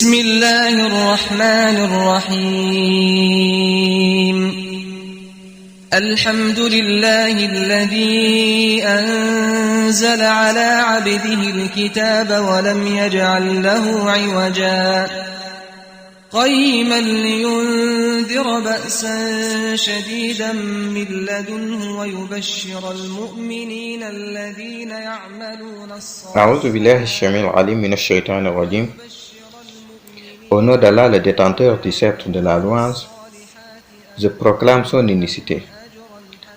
بسم الله الرحمن الرحيم الحمد لله الذي أنزل على عبده الكتاب ولم يجعل له عوجا قيما لينذر بأسا شديدا من لدنه ويبشر المؤمنين الذين يعملون الصالحات. أعوذ بالله السميع العليم من الشيطان الرجيم. Au nom d'Allah, le détenteur du sceptre de la louange, je proclame son unicité.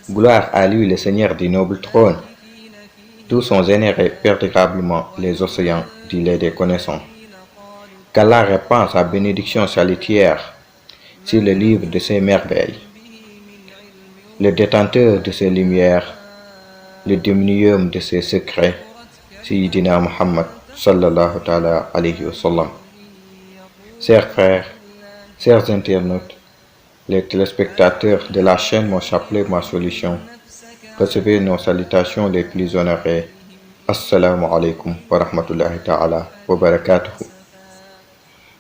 Gloire à lui, le Seigneur du noble trône, d'où sont générés perdurablement les océans du lait des connaissances. Qu'Allah répand sa bénédiction salutaire sur le livre de ses merveilles, le détenteur de ses lumières, le diminuum de ses secrets, Sayyidina Muhammad sallallahu alayhi wa sallam. Chers frères, chers internautes, les téléspectateurs de la chaîne Mon Chapelet, Ma Solution, recevez nos salutations les plus honorées. Assalamu alaikum wa rahmatullahi ta'ala wa barakatuhu.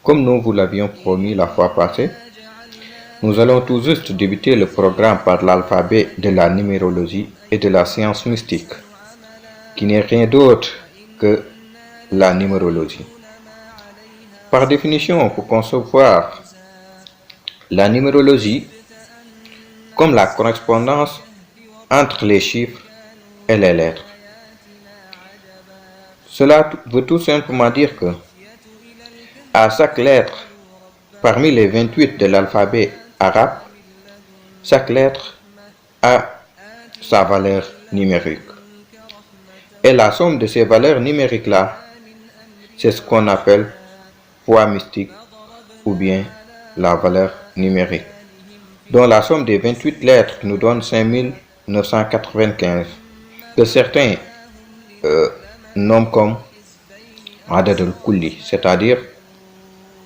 Comme nous vous l'avions promis la fois passée, nous allons tout juste débuter le programme par l'alphabet de la numérologie et de la science mystique, qui n'est rien d'autre que la numérologie. Par définition, pour concevoir la numérologie comme la correspondance entre les chiffres et les lettres. Cela veut tout simplement dire que à chaque lettre, parmi les 28 de l'alphabet arabe, chaque lettre a sa valeur numérique. Et la somme de ces valeurs numériques-là, c'est ce qu'on appelle poids mystique ou bien la valeur numérique, dont la somme des 28 lettres nous donne 5995, que certains nomment comme Adad al-Kulli, c'est-à-dire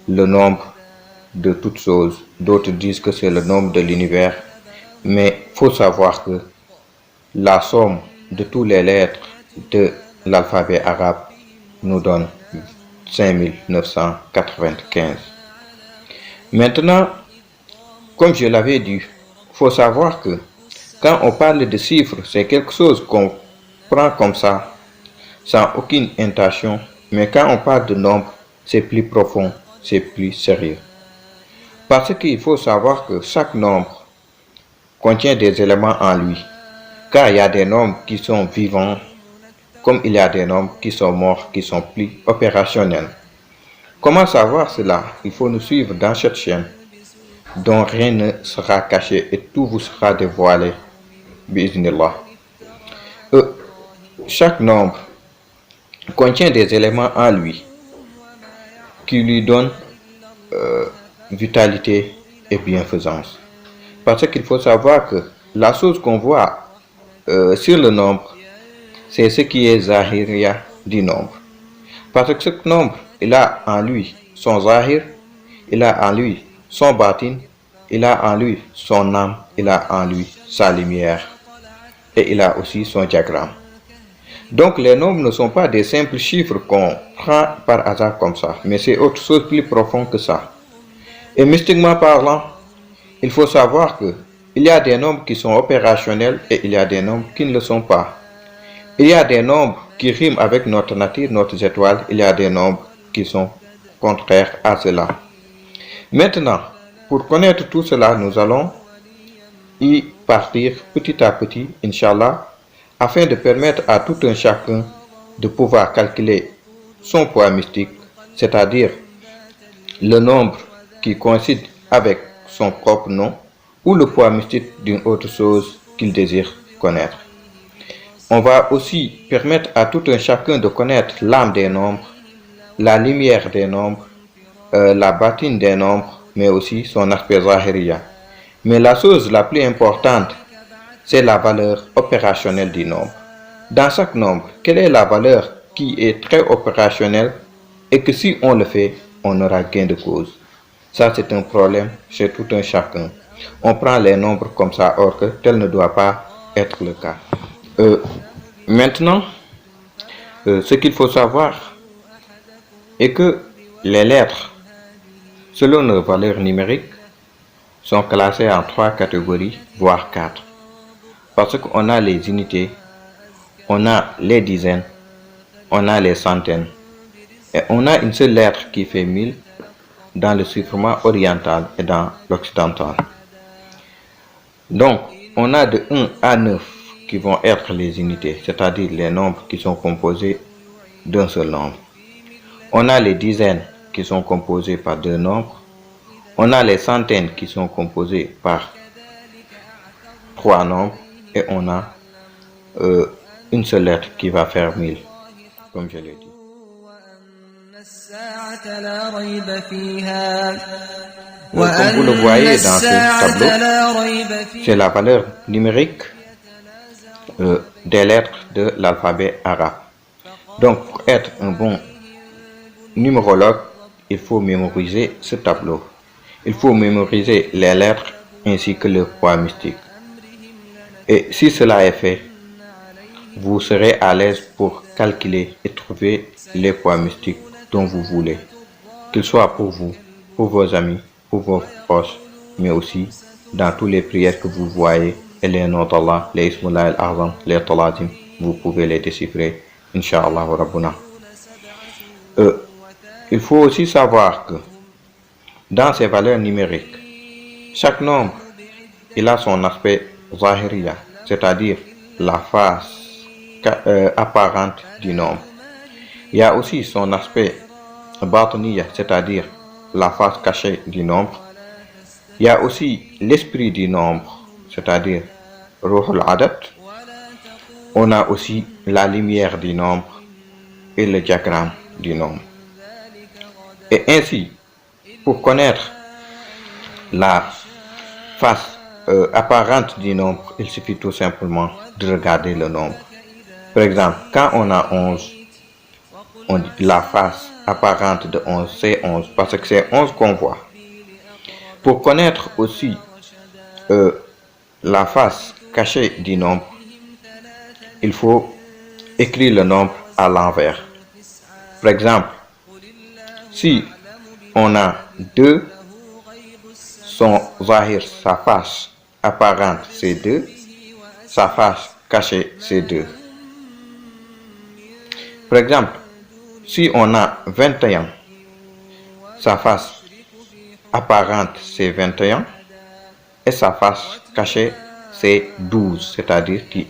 le nombre de toutes choses. D'autres disent que c'est le nombre de l'univers, mais il faut savoir que la somme de toutes les lettres de l'alphabet arabe nous donne 5995. Maintenant, comme je l'avais dit, il faut savoir que quand on parle de chiffres, c'est quelque chose qu'on prend comme ça, sans aucune intention, mais quand on parle de nombre, c'est plus profond, c'est plus sérieux. Parce qu'il faut savoir que chaque nombre contient des éléments en lui, car il y a des nombres qui sont vivants, comme il y a des nombres qui sont morts, qui sont plus opérationnels. Comment savoir cela? Il faut nous suivre dans cette chaîne, dont rien ne sera caché et tout vous sera dévoilé. Bismillah. Chaque nombre contient des éléments en lui qui lui donnent vitalité et bienfaisance. Parce qu'il faut savoir que la chose qu'on voit sur le nombre, c'est ce qui est zahiriya du nombre. Parce que ce nombre, il a en lui son zahir, il a en lui son batin, il a en lui son âme, il a en lui sa lumière et il a aussi son diagramme. Donc les nombres ne sont pas des simples chiffres qu'on prend par hasard comme ça, mais c'est autre chose plus profond que ça. Et mystiquement parlant, il faut savoir que il y a des nombres qui sont opérationnels et il y a des nombres qui ne le sont pas. Il y a des nombres qui riment avec notre nature, notre étoile. Il y a des nombres qui sont contraires à cela. Maintenant, pour connaître tout cela, nous allons y partir petit à petit, Inch'Allah, afin de permettre à tout un chacun de pouvoir calculer son poids mystique, c'est-à-dire le nombre qui coïncide avec son propre nom ou le poids mystique d'une autre chose qu'il désire connaître. On va aussi permettre à tout un chacun de connaître l'âme des nombres, la lumière des nombres, la batine des nombres, mais aussi son aspect zahiriya. Mais la chose la plus importante, c'est la valeur opérationnelle du nombre. Dans chaque nombre, quelle est la valeur qui est très opérationnelle et que si on le fait, on aura gain de cause? Ça, c'est un problème chez tout un chacun. On prend les nombres comme ça, or que tel ne doit pas être le cas. Maintenant, ce qu'il faut savoir est que les lettres selon leur valeur numérique, sont classés en 3 catégories, voire 4. Parce qu'on a les unités, on a les dizaines, on a les centaines. Et on a une seule lettre qui fait 1000 dans le chiffrement oriental et dans l'occidental. Donc, on a de 1 à 9 qui vont être les unités, c'est-à-dire les nombres qui sont composés d'un seul nombre. On a les dizaines qui sont composées par 2 nombres. On a les centaines qui sont composées par 3 nombres. Et on a une seule lettre qui va faire 1000, comme je l'ai dit. Comme vous le voyez dans ce tableau, c'est la valeur numérique des lettres de l'alphabet arabe. Donc, pour être un bon numérologue, il faut mémoriser ce tableau. Il faut mémoriser les lettres ainsi que leur poids mystique. Et si cela est fait, vous serez à l'aise pour calculer et trouver les poids mystiques dont vous voulez, qu'ils soient pour vous, pour vos amis, pour vos proches, mais aussi dans toutes les prières que vous voyez, et les noms d'Allah, les Ismullah al-Azam, les Taladim, vous pouvez les déchiffrer, Inch'Allah Rabbuna. Il faut aussi savoir que dans ces valeurs numériques, chaque nombre, il a son aspect zahiriya, c'est-à-dire la face apparente du nombre. Il y a aussi son aspect batiniya, c'est-à-dire la face cachée du nombre. Il y a aussi l'esprit du nombre, c'est-à-dire Ruh al-Adad. On a aussi la lumière du nombre et le diagramme du nombre. Et ainsi, pour connaître la face apparente du nombre, il suffit tout simplement de regarder le nombre. Par exemple, quand on a 11, on dit la face apparente de 11, c'est 11, parce que c'est 11 qu'on voit. Pour connaître aussi la face cachée du nombre, il faut écrire le nombre à l'envers. Par exemple, si on a 2, son zahir, sa face apparente, c'est 2, sa face cachée, c'est 2. Par exemple, si on a 21, sa face apparente, c'est 21, et sa face cachée, c'est 12, c'est-à-dire tu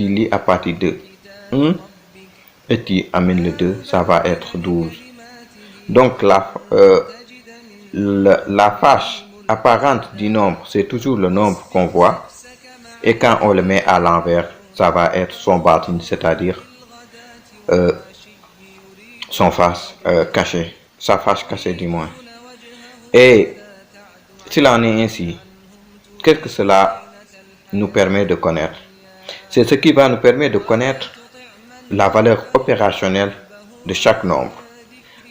lis à partir de 1 et tu amènes le 2, ça va être 12. Donc la face apparente du nombre, c'est toujours le nombre qu'on voit, et quand on le met à l'envers, ça va être son batin, c'est-à-dire son face cachée, sa face cachée du moins. Et s'il en est ainsi, qu'est-ce que cela nous permet de connaître? C'est ce qui va nous permettre de connaître la valeur opérationnelle de chaque nombre.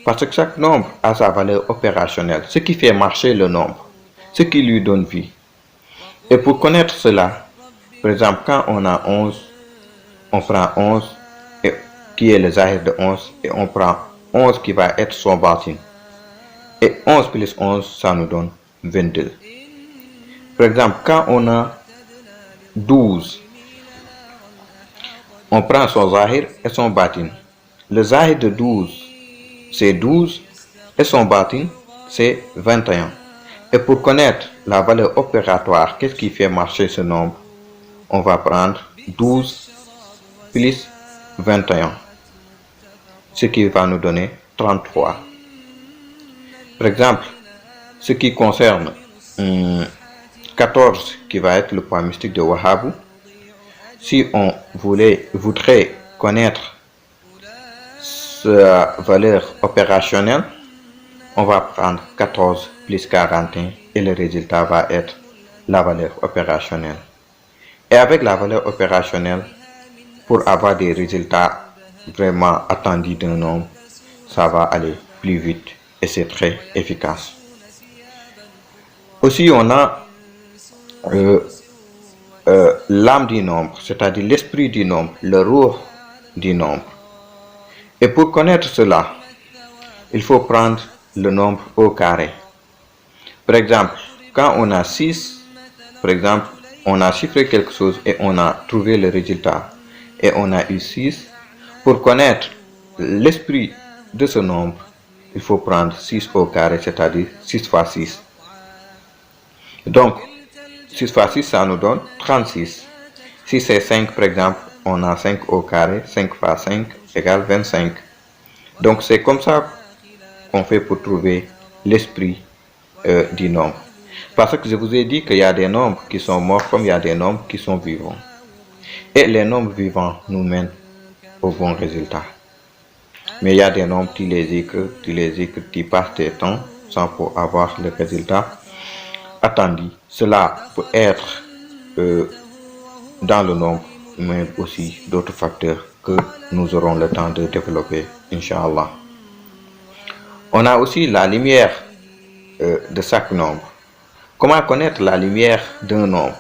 Parce que chaque nombre a sa valeur opérationnelle, ce qui fait marcher le nombre, ce qui lui donne vie. Et pour connaître cela, par exemple, quand on a 11, on prend 11, qui est le zahir de 11, et on prend 11 qui va être son batin. Et 11 plus 11, ça nous donne 22. Par exemple, quand on a 12, on prend son zahir et son batin. Le zahir de 12, c'est 12, et son batin, c'est 21. Et pour connaître la valeur opératoire, qu'est-ce qui fait marcher ce nombre? On va prendre 12 plus 21, ce qui va nous donner 33. Par exemple, ce qui concerne 14, qui va être le poids mystique de Wahhabou, si on voudrait connaître sa valeur opérationnelle, on va prendre 14 plus 41 et le résultat va être la valeur opérationnelle. Et avec la valeur opérationnelle, pour avoir des résultats vraiment attendus d'un nombre, ça va aller plus vite et c'est très efficace. Aussi, on a l'âme du nombre, c'est-à-dire l'esprit du nombre, le ruh du nombre. Et pour connaître cela, il faut prendre le nombre au carré. Par exemple, quand on a 6, par exemple, on a chiffré quelque chose et on a trouvé le résultat et on a eu 6. Pour connaître l'esprit de ce nombre, il faut prendre 6 au carré, c'est-à-dire 6 fois 6. Donc, 6 fois 6, ça nous donne 36. Si c'est 5, par exemple, on a 5 au carré, 5 fois 5 égale 25. Donc, c'est comme ça qu'on fait pour trouver l'esprit du nombre. Parce que je vous ai dit qu'il y a des nombres qui sont morts comme il y a des nombres qui sont vivants. Et les nombres vivants nous mènent au bon résultat. Mais il y a des nombres, tu les écris, tu passes tes temps sans pour avoir le résultat attendu. Cela peut être dans le nombre, mais aussi d'autres facteurs que nous aurons le temps de développer, Inch'Allah. On a aussi la lumière de chaque nombre. Comment connaître la lumière d'un nombre?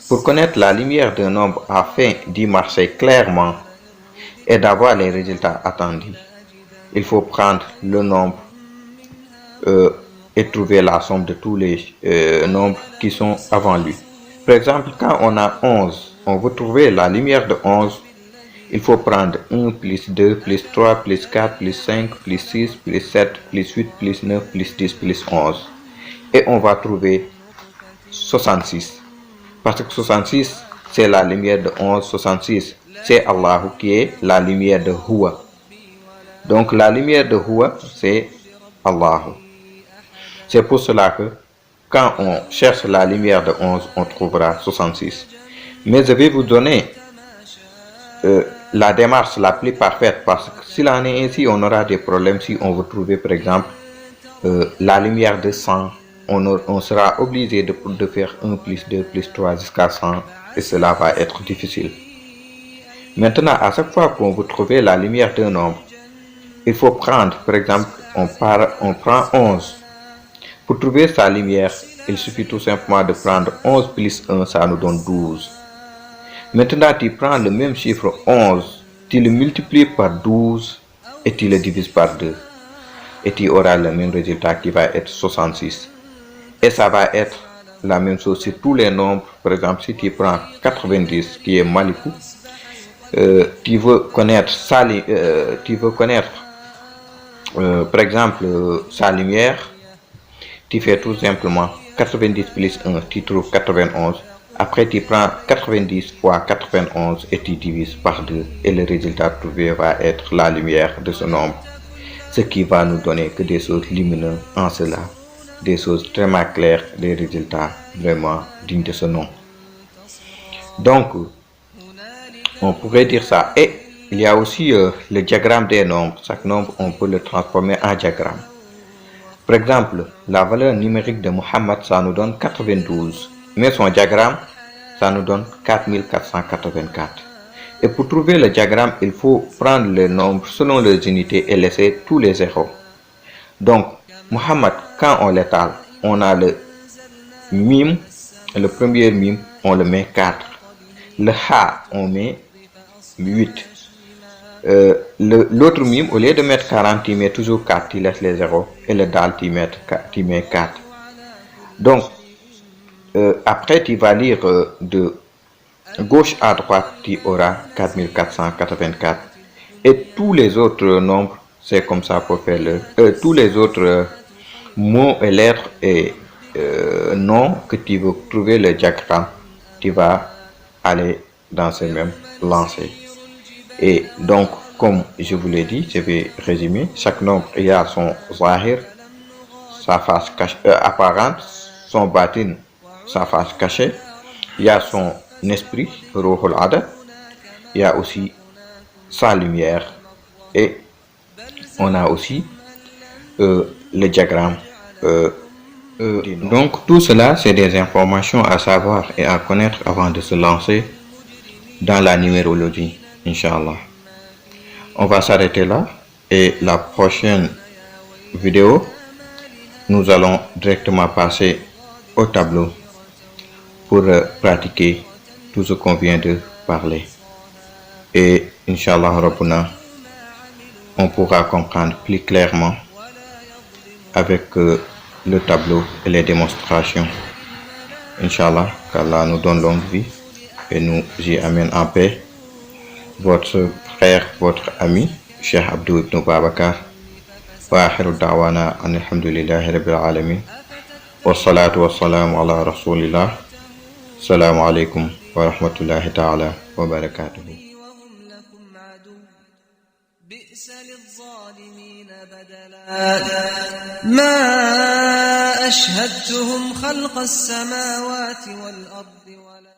Pour connaître la lumière d'un nombre afin d'y marcher clairement et d'avoir les résultats attendus, il faut prendre le nombre et trouver la somme de tous les nombres qui sont avant lui. Par exemple, quand on a 11, on veut trouver la lumière de 11, il faut prendre 1 plus 2 plus 3 plus 4 plus 5 plus 6 plus 7 plus 8 plus 9 plus 10 plus 11. Et on va trouver 66. Parce que 66, c'est la lumière de 11. 66, c'est Allah qui est la lumière de Huwa. Donc la lumière de Huwa, c'est Allah. C'est pour cela que quand on cherche la lumière de 11, on trouvera 66. Mais je vais vous donner la démarche la plus parfaite, parce que s'il en est ainsi, on aura des problèmes. Si on veut trouver par exemple la lumière de 100, on sera obligé de faire 1 plus 2 plus 3 jusqu'à 100 et cela va être difficile. Maintenant, à chaque fois qu'on veut trouver la lumière d'un nombre, il faut prendre, par exemple, on prend 11. Pour trouver sa lumière, il suffit tout simplement de prendre 11 plus 1, ça nous donne 12. Maintenant, tu prends le même chiffre 11, tu le multiplies par 12 et tu le divises par 2. Et tu auras le même résultat qui va être 66. Et ça va être la même chose sur tous les nombres. Par exemple, si tu prends 90 qui est Malikou, tu veux connaître par exemple sa lumière, tu fais tout simplement 90 plus 1, tu trouves 91. Après, tu prends 90 fois 91 et tu divises par 2. Et le résultat trouvé va être la lumière de ce nombre. Ce qui va nous donner que des choses lumineuses en cela, des choses très claires, des résultats vraiment dignes de ce nom. Donc, on pourrait dire ça. Et il y a aussi le diagramme des nombres. Chaque nombre, on peut le transformer en diagramme. Par exemple, la valeur numérique de Muhammad, ça nous donne 92. Mais son diagramme, ça nous donne 4484. Et pour trouver le diagramme, il faut prendre les nombres selon les unités et laisser tous les zéros. Donc, Muhammad, quand on l'étale, on a le mime, le premier mime, on le met 4. Le ha, on met 8. L'autre mime, au lieu de mettre 40, tu mets toujours 4, tu laisses les zéros. Et le dal, tu mets 4. Donc, après, tu vas lire de gauche à droite, tu auras 4484. Et tous les autres nombres, c'est comme ça pour faire tous les autres mots et lettres et noms que tu veux trouver le diagramme, tu vas aller dans ce même lancé. Et donc, comme je vous l'ai dit, je vais résumer. Chaque nombre, il y a son zahir, sa face apparente, son batin, sa face cachée. Il y a son esprit, Ruhul Adad. Il y a aussi sa lumière. Et on a aussi le diagramme. Donc, tout cela, c'est des informations à savoir et à connaître avant de se lancer dans la numérologie, Inch'Allah. On va s'arrêter là et la prochaine vidéo, nous allons directement passer au tableau pour pratiquer tout ce qu'on vient de parler. Et Inch'Allah Rabbuna, on pourra comprendre plus clairement avec le tableau et les démonstrations. Inch'Allah, qu'Allah nous donne longue vie et nous y amène en paix. Votre frère, votre ami, Cheikh Abdou Ibn Babacar. Wa akhiru da'wana alhamdulillahi rabbil alamin. Wa salatu wa salamu ala rasulillah. Assalamu alaikum wa rahmatullahi ta'ala wa barakatuhu. بئس للظالمين بدلا ما أشهدتهم خلق السماوات والأرض ولا